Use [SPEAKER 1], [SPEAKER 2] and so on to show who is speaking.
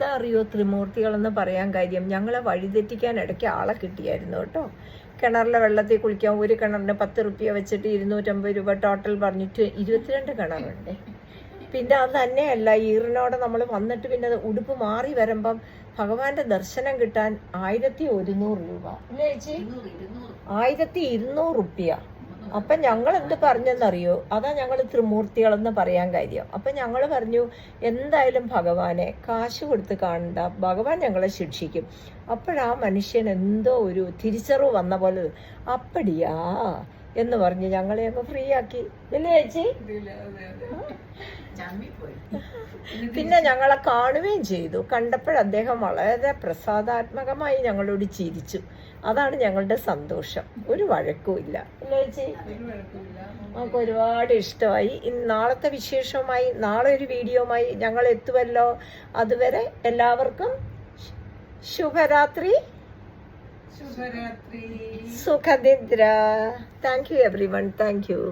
[SPEAKER 1] എന്താ അറിയോ ത്രിമൂർത്തികളെന്ന് പറയാൻ കാര്യം, ഞങ്ങളെ വഴിതെറ്റിക്കാൻ ഇടയ്ക്ക് ആളെ കിട്ടിയായിരുന്നു കേട്ടോ. കിണറിലെ വെള്ളത്തിൽ കുളിക്കാൻ ഒരു കിണറിന് 10 റുപ്യ വെച്ചിട്ട് 250 രൂപ ടോട്ടൽ പറഞ്ഞിട്ട് 22 കിണറുണ്ട്. പിന്നെ അത് തന്നെയല്ല, ഈറിനോടെ നമ്മൾ വന്നിട്ട് പിന്നെ ഉടുപ്പ് മാറി വരുമ്പം ഭഗവാന്റെ ദർശനം കിട്ടാൻ 1100 രൂപ അല്ലേ ചേച്ചി, 1200 റുപ്യ. അപ്പം ഞങ്ങൾ എന്ത് പറഞ്ഞെന്നറിയോ, അതാ ഞങ്ങൾ ത്രിമൂർത്തികളെന്ന് പറയാൻ കാര്യം. അപ്പം ഞങ്ങൾ പറഞ്ഞു എന്തായാലും ഭഗവാനെ കാശ് കൊടുത്ത് കാണണ്ട, ഭഗവാൻ ഞങ്ങളെ ശിക്ഷിക്കും. അപ്പോഴാ മനുഷ്യൻ എന്തോ ഒരു തിരിച്ചറിവ് വന്ന പോലെ അപ്പടിയാ എന്ന് പറഞ്ഞ് ഞങ്ങളെ അങ്ങ് ഫ്രീ ആക്കി അല്ലേ ചേച്ചി. പിന്നെ ഞങ്ങളെ കാണുകയും ചെയ്തു. കണ്ടപ്പോൾ അദ്ദേഹം വളരെ പ്രസാദാത്മകമായി ഞങ്ങളോട് ചിരിച്ചു. അതാണ് ഞങ്ങളുടെ സന്തോഷം. ഒരു വഴക്കും ഇല്ല അല്ലേ ചേച്ചി. നമുക്ക് ഒരുപാട് ഇഷ്ടമായി. നാളത്തെ വിശേഷവുമായി നാളെ ഒരു വീഡിയോയുമായി ഞങ്ങൾ എത്തുമല്ലോ. അതുവരെ എല്ലാവർക്കും ശുഭരാത്രി, സുഖനിദ്ര. Thank you everyone. Thank U.